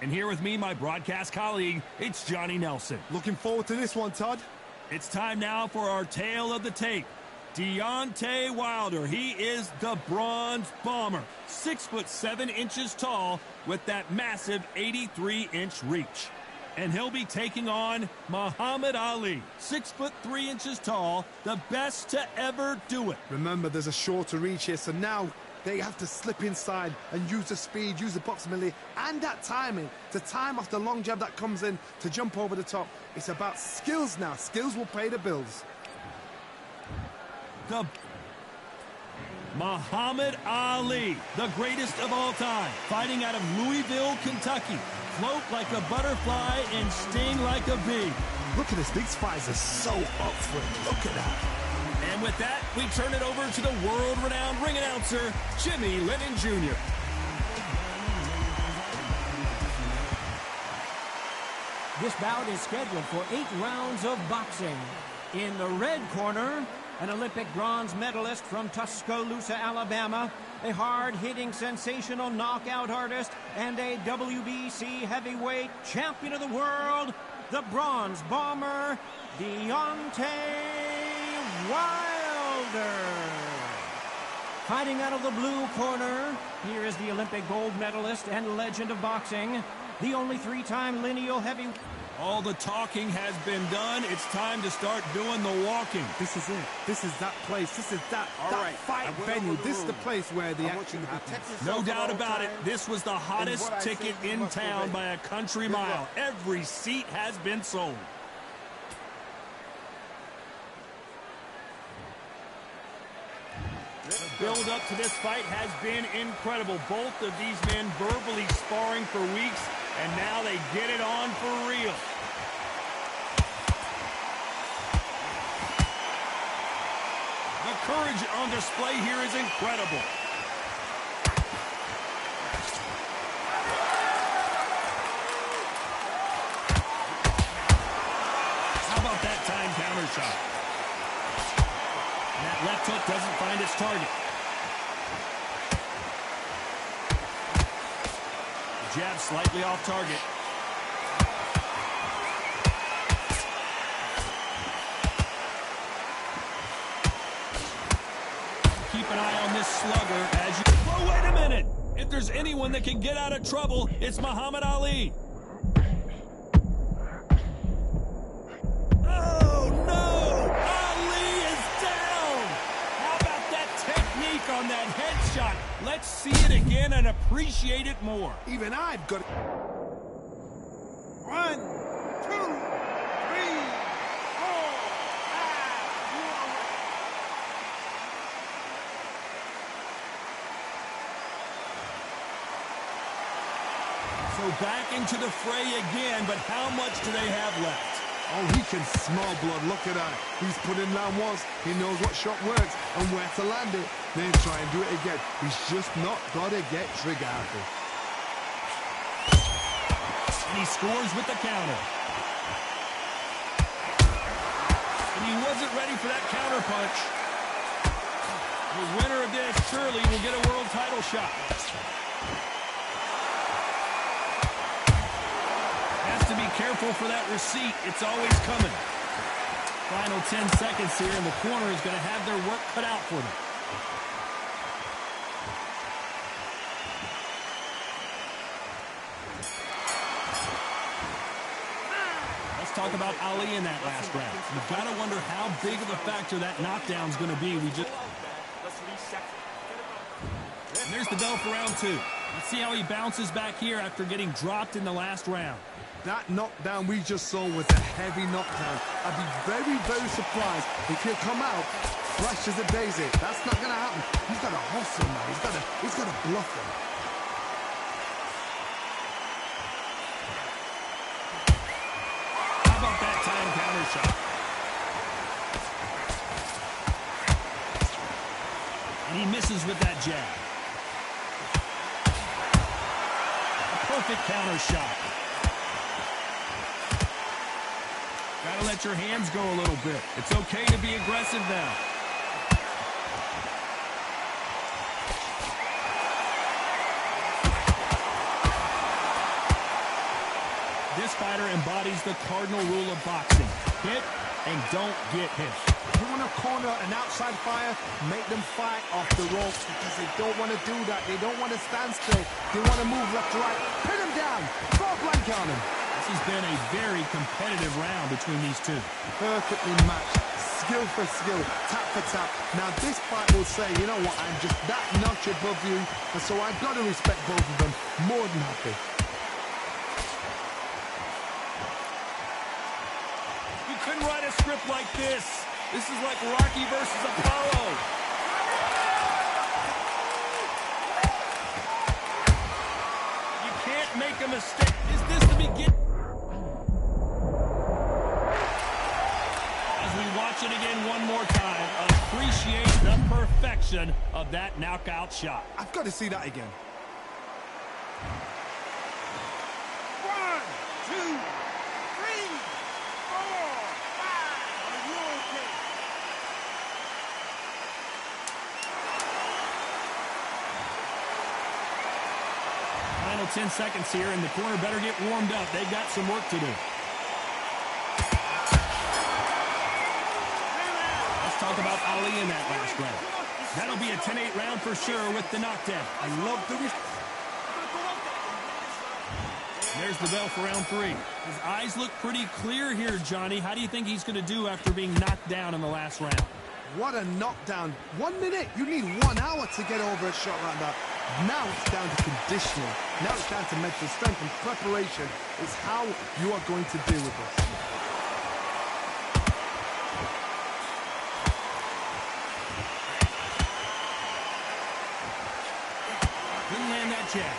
And here with me, my broadcast colleague, it's Johnny Nelson. Looking forward to this one, Todd. It's time now for our tale of the tape. Deontay Wilder, he is the Bronze Bomber. 6'7" tall with that massive 83-inch reach. And he'll be taking on Muhammad Ali, 6'3" tall, the best to ever do it. Remember, there's a shorter reach here, so now they have to slip inside and use the speed, use the proximity, and that timing to time off the long jab that comes in to jump over the top. It's about skills now. Skills will pay the bills. Muhammad Ali, the greatest of all time, fighting out of Louisville, Kentucky. Float like a butterfly and sting like a bee. Look at this. These fighters are so up for it. Look at that. And with that, we turn it over to the world-renowned ring announcer, Jimmy Lennon Jr. This bout is scheduled for 8 rounds of boxing. In the red corner, an Olympic bronze medalist from Tuscaloosa, Alabama, a hard-hitting, sensational knockout artist, and a WBC heavyweight champion of the world, the Bronze Bomber, Deontay Wilder. Fighting out of the blue corner, here is the Olympic gold medalist and legend of boxing, the only 3-time lineal heavyweight. All the talking has been done. It's time to start doing the walking. This is it. This is that place. This is that fight venue. This is the place where the action happens. No doubt about it. This was the hottest ticket in town by a country mile. Every seat has been sold. The build-up to this fight has been incredible. Both of these men verbally sparring for weeks, and now they get it on for real. The courage on display here is incredible. How about that time counter shot? And that left hook doesn't find its target. Jab slightly off target. Keep an eye on this slugger as you... Oh, wait a minute! If there's anyone that can get out of trouble, it's Muhammad Ali. Oh, no! Ali is down! How about that technique on that headshot? Let's see it again and appreciate it more. Even I've got it. 1, 2, 3, 4, 5. So back into the fray again, but how much do they have left? Oh, he can smell blood. Look at that. He's put in land once. He knows what shot works and where to land it. Then try and do it again. He's just not got to get trigger happy. And he scores with the counter. And he wasn't ready for that counter punch. The winner of this surely will get a world title shot. Has to be careful for that receipt. It's always coming. Final 10 seconds here, and the corner is going to have their work cut out for them. Let's talk about Ali in that last round. You've got to wonder how big of a factor that knockdown is going to be. And there's the bell for round 2. Let's see how he bounces back here after getting dropped in the last round. That knockdown we just saw was a heavy knockdown. I'd be very, very surprised if he'll come out flash as a daisy. That's not going to happen. He's got to hustle now. He's got to bluff him. How about that time counter shot? And he misses with that jab. A perfect counter shot. Gotta let your hands go a little bit. It's okay to be aggressive now. This fighter embodies the cardinal rule of boxing. Hit and don't get hit. You want to corner an outside fighter, make them fight off the ropes because they don't want to do that. They don't want to stand still. They want to move left to right. Pin them down. Throw a blanket on them. This has been a very competitive round between these two. Perfectly matched. Skill for skill. Tap for tap. Now this fight will say, you know what, I'm just that notch above you. And so I've got to respect both of them. More than happy. You couldn't write a script like this. This is like Rocky versus Apollo. You can't make a mistake. Is this the beginning? As we watch it again one more time, appreciate the perfection of that knockout shot. I've got to see that again. 1, 2, 3, 4, 5. Are you okay? Final 10 seconds here, and the corner better get warmed up. They've got some work to do. Let's talk about Ali in that last round. That'll be a 10-8 round for sure with the knockdown. I love the... There's the bell for round 3. His eyes look pretty clear here, Johnny. How do you think he's going to do after being knocked down in the last round? What a knockdown. 1 minute. You need 1 hour to get over a shot like that. Now it's down to conditioning. Now it's down to mental strength and preparation. It's how you are going to deal with this. Didn't land that jab.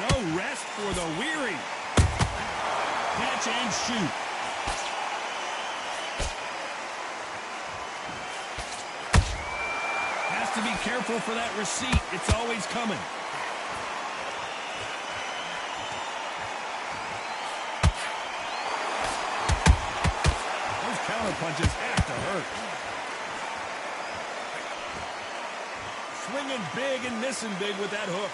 No rest for the weary. Catch and shoot. Has to be careful for that receipt. It's always coming. Those counter punches have to hurt. Swinging big and missing big with that hook.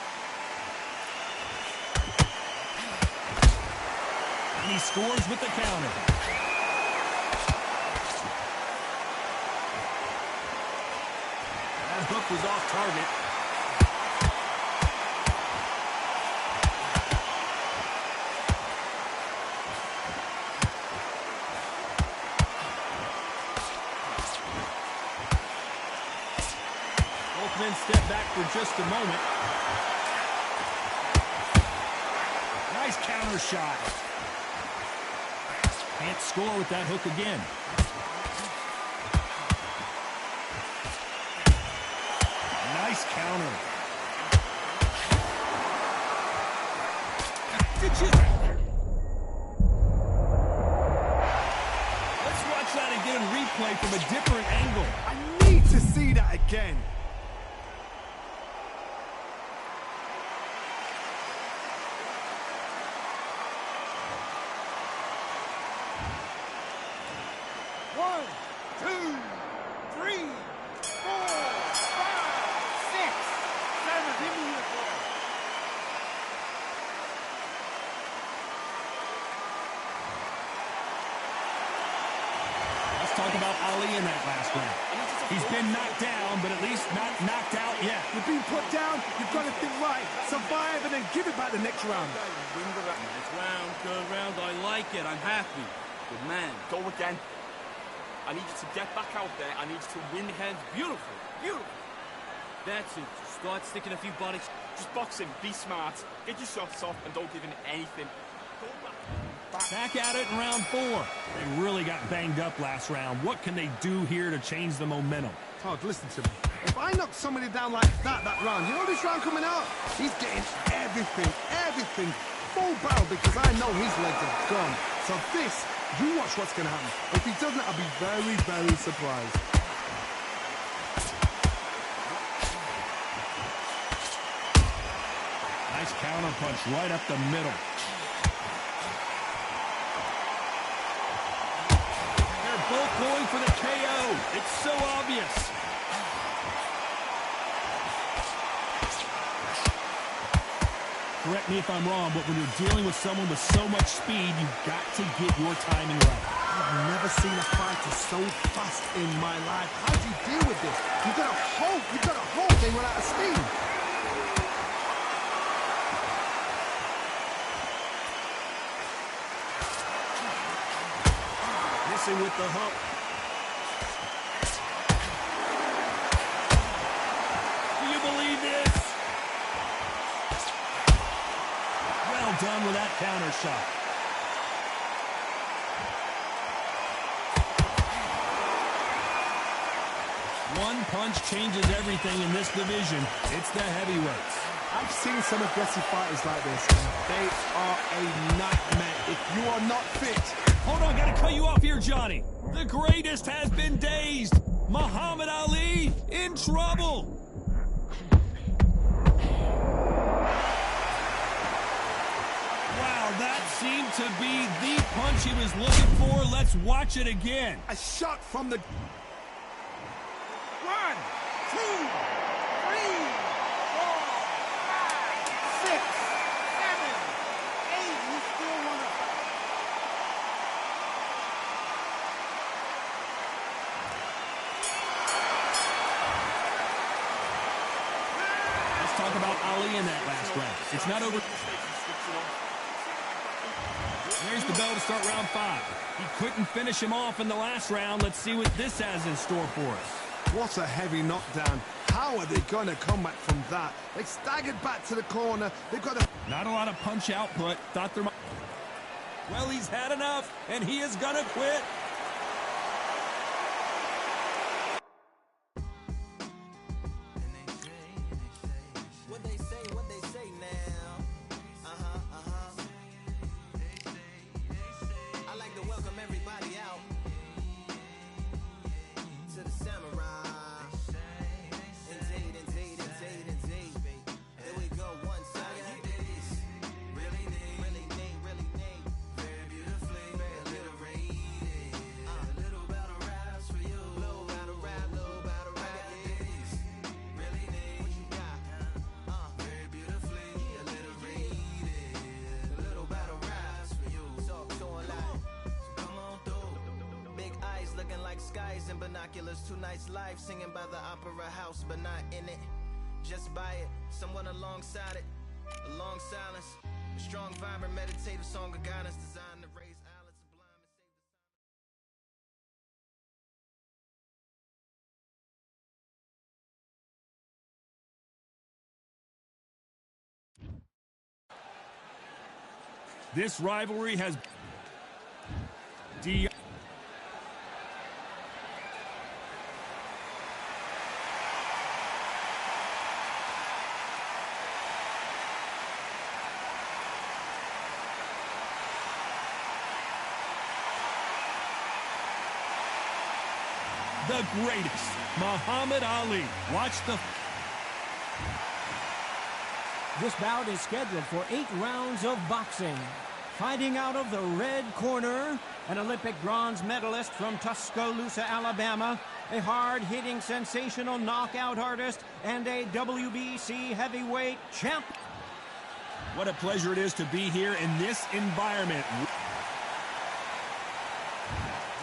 And he scores with the counter. That hook was off target. Both men step back for just a moment. Nice counter shot. Can't score with that hook again. Nice counter. Let's watch that again, replay from a different angle. I need to see that again. Talk about Ali in that last round. He's been knocked down, but at least not knocked out yet. You've been put down, you've got to think right, survive, and then give it back the next round. Nice round, good round. I like it. I'm happy. Good man. Go again. I need you to get back out there. I need you to win hands. Beautiful. Beautiful. That's it. Just start sticking a few bodies. Just boxing. Be smart. Get your shots off and don't give in anything. Go back. Back at it in round 4. They really got banged up last round. What can they do here to change the momentum? Todd, listen to me. If I knock somebody down like that round, you know this round coming out? He's getting everything, full barrel because I know his legs are gone. So this, you watch what's going to happen. If he doesn't, I'll be very, very surprised. Nice counter punch right up the middle. Both going for the KO. It's so obvious. correct me if I'm wrong, but when you're dealing with someone with so much speed, you've got to get your timing right. I've never seen a fighter so fast in my life. How do you deal with this? You've got to hope they run out of steam. Missing with the hook. Do you believe this? Well done with that counter shot. One punch changes everything in this division. It's the heavyweights. I've seen some aggressive fighters like this, and they are a nightmare if you are not fit. Hold on, gotta cut you off here, Johnny. The greatest has been dazed. Muhammad Ali in trouble. Wow, that seemed to be the punch he was looking for. Let's watch it again. A shot from the... 1, 2, 3, 4, 5, 6, 7, 8. You still want to... Let's talk about Ali in that last round. It's not over. There's the bell to start round 5. He couldn't finish him off in the last round. Let's see what this has in store for us. What a heavy knockdown. How are they going to come back from that? They staggered back to the corner. They've got a... Not a lot of punch output. Thought there might... Well, he's had enough, and he is gonna quit. What they say now. I like to welcome everybody out to the Samurai. Indeed. Here we go, one side. Really need. Very beautifully, very alliterated. A little battle raps for you. Little battle rap. Really need. What you got? Very beautifully alliterated. A little battle raps for you. So alive. So come on through. Big eyes looking like skies and binoculars. 2 nights live singing by the opera house, but not in it. Just by it, someone alongside it. A long silence. A strong, vibrant, meditative song of guidance designed to raise eyelids sublime and save the This rivalry has... The greatest, Muhammad Ali. Watch the... This bout is scheduled for 8 rounds of boxing. Fighting out of the red corner, an Olympic bronze medalist from Tuscaloosa, Alabama, a hard-hitting, sensational knockout artist, and a WBC heavyweight champ. What a pleasure it is to be here in this environment.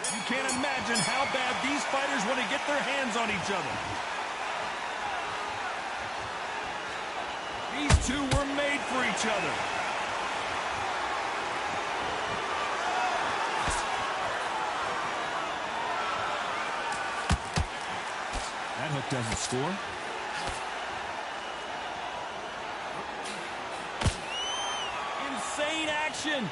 You can't imagine how bad these fighters want to get their hands on each other. These two were made for each other. That hook doesn't score. Insane action.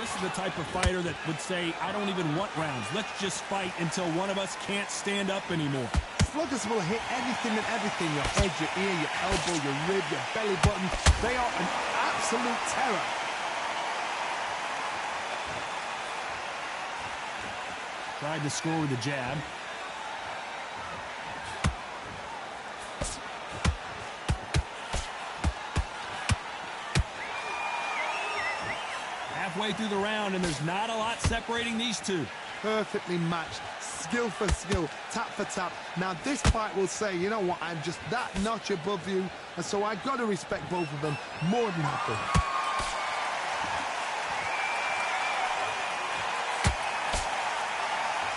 This is the type of fighter that would say, I don't even want rounds. Let's just fight until one of us can't stand up anymore. Sluggers will hit anything and everything. Your head, your ear, your elbow, your rib, your belly button. They are an absolute terror. Tried to score with a jab. halfway through the round, and there's not a lot separating these two. Perfectly matched, skill for skill, tap for tap. Now this fight will say, you know what, I'm just that notch above you, and so I've got to respect both of them more than happy.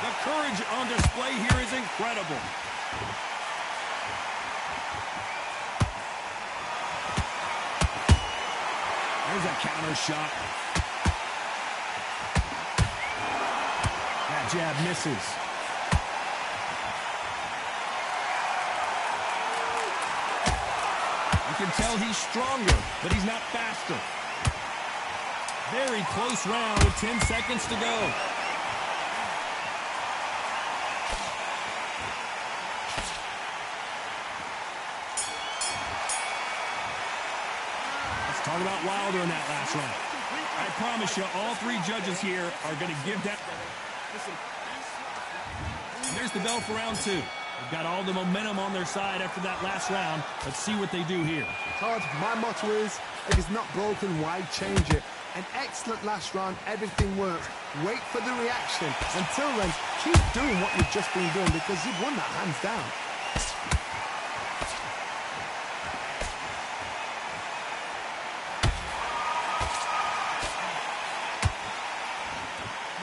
The courage on display here is incredible. There's a counter shot. That jab misses. You can tell he's stronger, but he's not faster. Very close round with 10 seconds to go. Talk about Wilder in that last round. I promise you, all three judges here are going to give that. And there's the bell for round two. They've got all the momentum on their side after that last round. Let's see what they do here. Todd, my motto is, if it's not broken, why change it? An excellent last round, everything works. Wait for the reaction. Until then, keep doing what you've just been doing because you've won that hands down.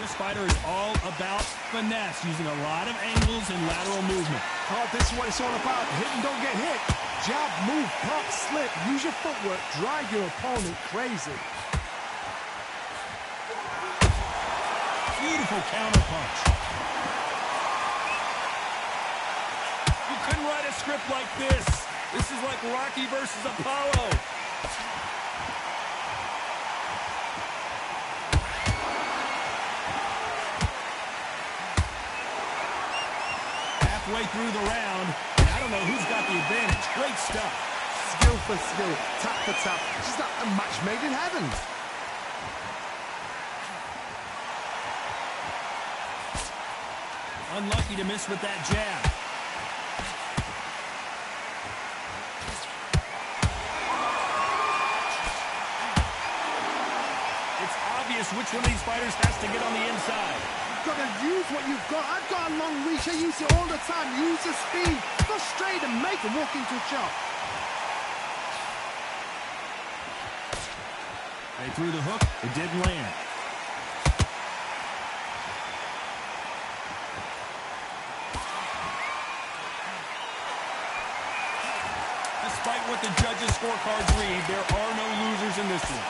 This fighter is all about finesse, using a lot of angles and lateral movement. Todd, this is what it's all about. Hit and don't get hit. Jab, move, pop, slip. Use your footwork. Drive your opponent crazy. Beautiful counter punch. You couldn't write a script like this. This is like Rocky versus Apollo. Halfway through the round, and I don't know who's got the advantage. Great stuff. Skill for skill, tap for tap. Just like a match made in heaven. Unlucky to miss with that jab. It's obvious which one of these fighters has to get on the inside. You've got to use what you've got. I've got a long reach. I use it all the time. Use the speed. Go straight and make them walk into a shot. They threw the hook. It didn't land. Despite what the judges' scorecards read, there are no losers in this one.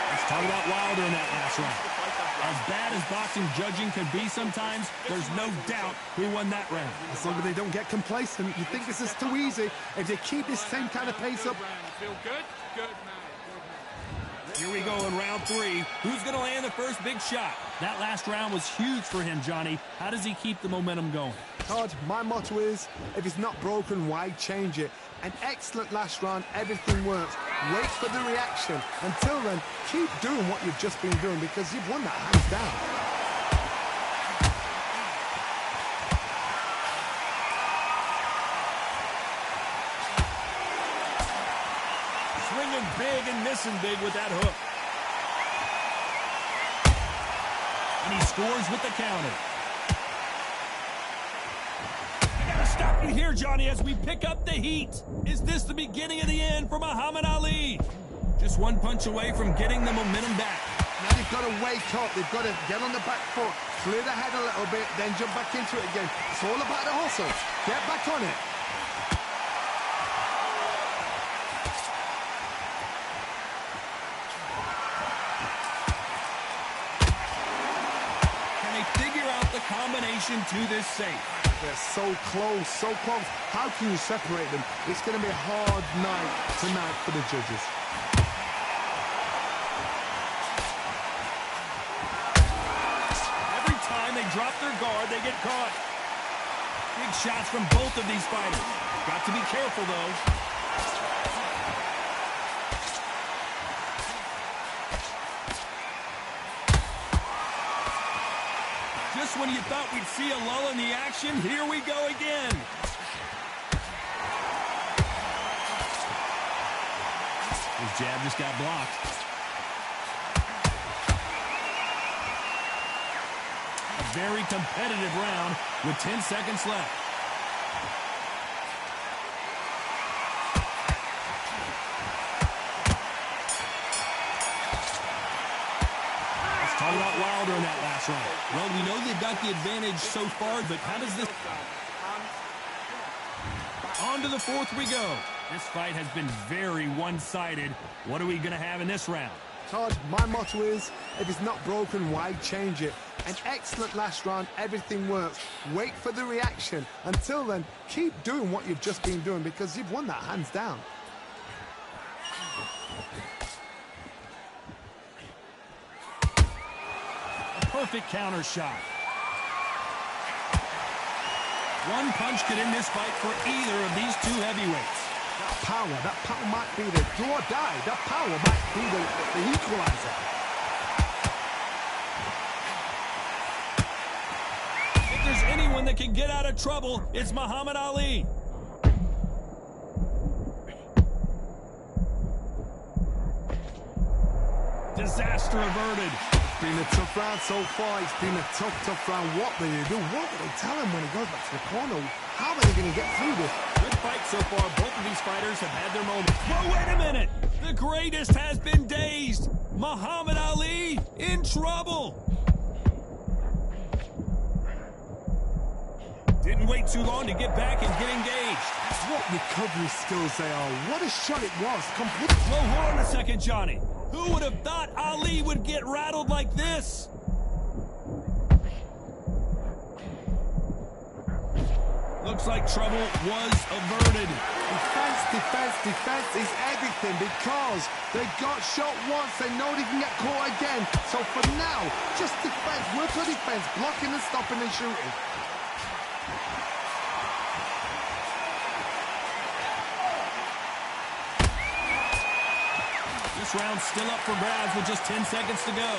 Let's talk about Wilder in that last round. As bad as boxing judging can be sometimes, there's no doubt who won that round. As long as they don't get complacent, you think this is too easy. If they keep this same kind of pace up. Feel good? Good, man. Here we go in round three. Who's going to land the first big shot? That last round was huge for him, Johnny. How does he keep the momentum going? Todd, my motto is, if it's not broken, why change it? An excellent last round, everything works. Wait for the reaction. Until then, keep doing what you've just been doing because you've won that hands down. Swinging big and missing big with that hook. And he scores with the counter. I gotta stop you here, Johnny, as we pick up the heat. Is this the beginning of the end for Muhammad Ali? Just one punch away from getting the momentum back. Now they've got to wake up. They've got to get on the back foot, clear the head a little bit, then jump back into it again. It's all about the hustle. Get back on it. Combination to this safe. They're so close, so close. How can you separate them? It's going to be a hard night tonight for the judges. Every time they drop their guard, they get caught. Big shots from both of these fighters. Got to be careful, though. Just when you thought we'd see a lull in the action, here we go again. His jab just got blocked. A very competitive round with 10 seconds left. Let's talk about Wilder in that last round. Well, we know they've got the advantage so far, but how does this... On to the fourth we go. This fight has been very one-sided. What are we going to have in this round? Todd, my motto is, if it's not broken, why change it? An excellent last round, everything works. Wait for the reaction. Until then, keep doing what you've just been doing because you've won that hands down. A perfect counter shot. One punch could end this fight for either of these two heavyweights. That power might be the do or die. That power might be the equalizer. If there's anyone that can get out of trouble, it's Muhammad Ali. Disaster averted. It's been a tough round so far. It's been a tough round. What do they do? What do they tell him when he goes back to the corner? How are they going to get through this? Good fight so far. Both of these fighters have had their moments. Whoa, wait a minute. The greatest has been dazed. Muhammad Ali in trouble. Didn't wait too long to get back and get engaged. What recovery skills they are. What a shot it was. Complete. Whoa, hold on a second, Johnny. Who would have thought Ali would get rattled like this? Looks like trouble was averted. Defense is everything because they got shot once. They know they can get caught again. So for now, just defense. Work on defense. Blocking and stopping and shooting. This round's still up for grabs with just 10 seconds to go.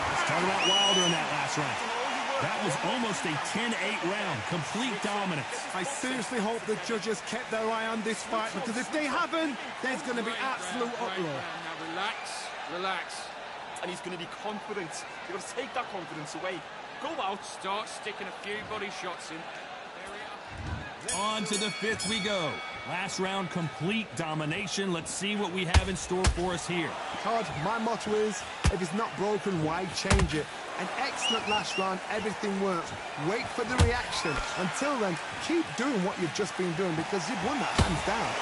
Let's talk about Wilder in that last round. That was almost a 10-8 round. Complete dominance. I seriously hope the judges kept their eye on this fight because if they haven't, there's going to be absolute uproar. Now relax. And he's going to be confident. You've got to take that confidence away. Go out, start sticking a few body shots in. On to the fifth we go. Last round, complete domination. Let's see what we have in store for us here. Todd, my motto is, if it's not broken, why change it? An excellent last round, everything works. Wait for the reaction. Until then, keep doing what you've just been doing because you've won that hands down.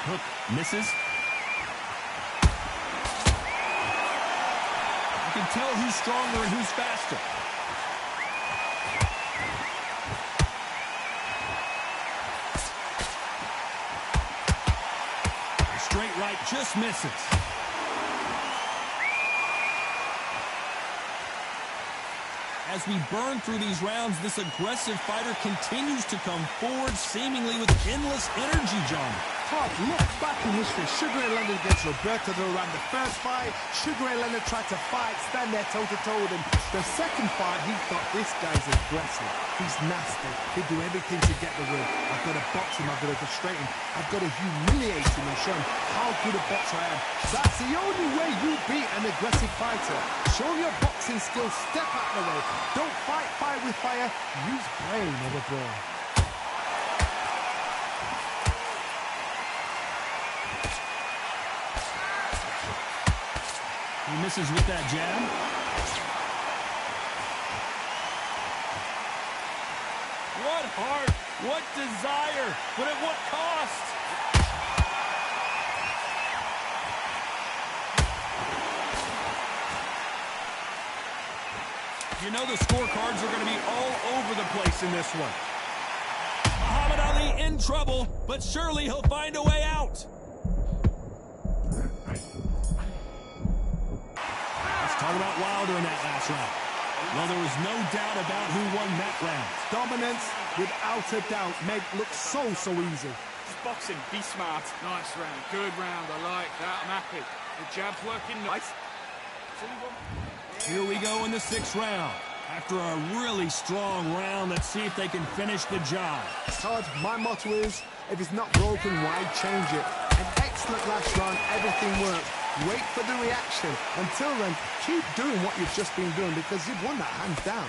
Hook misses. You can tell who's stronger and who's faster. The straight right just misses. As we burn through these rounds, this aggressive fighter continues to come forward, seemingly with endless energy, John. Todd, look back in history. Sugar Ray Leonard against Roberto Duran. The first fight, Sugar Ray Leonard tried to fight, stand there toe-to-toe with him. The second fight, he thought, this guy's aggressive. He's nasty. He'd do everything to get the win. I've got to box him. I've got to frustrate him. I've got to humiliate him and show him how good a boxer I am. That's the only way you beat an aggressive fighter. Show your boxing skills. Step out of the way. Don't fight fire with fire. Use brain over brawn. He misses with that jab. What heart, what desire, but at what cost? You know the scorecards are going to be all over the place in this one. Muhammad Ali in trouble, but surely he'll find a way out. Talk about Wilder in that last round. Well, there was no doubt about who won that round. Dominance, without a doubt, made it look so easy. Just boxing, be smart. Nice round, good round, I like that, I'm happy. The jab's working nice. Here we go in the 6th round. After a really strong round, let's see if they can finish the job. Todd, my motto is, if it's not broken, why change it? An excellent last round, everything worked. Wait for the reaction. Until then, keep doing what you've just been doing because you've won that hands down.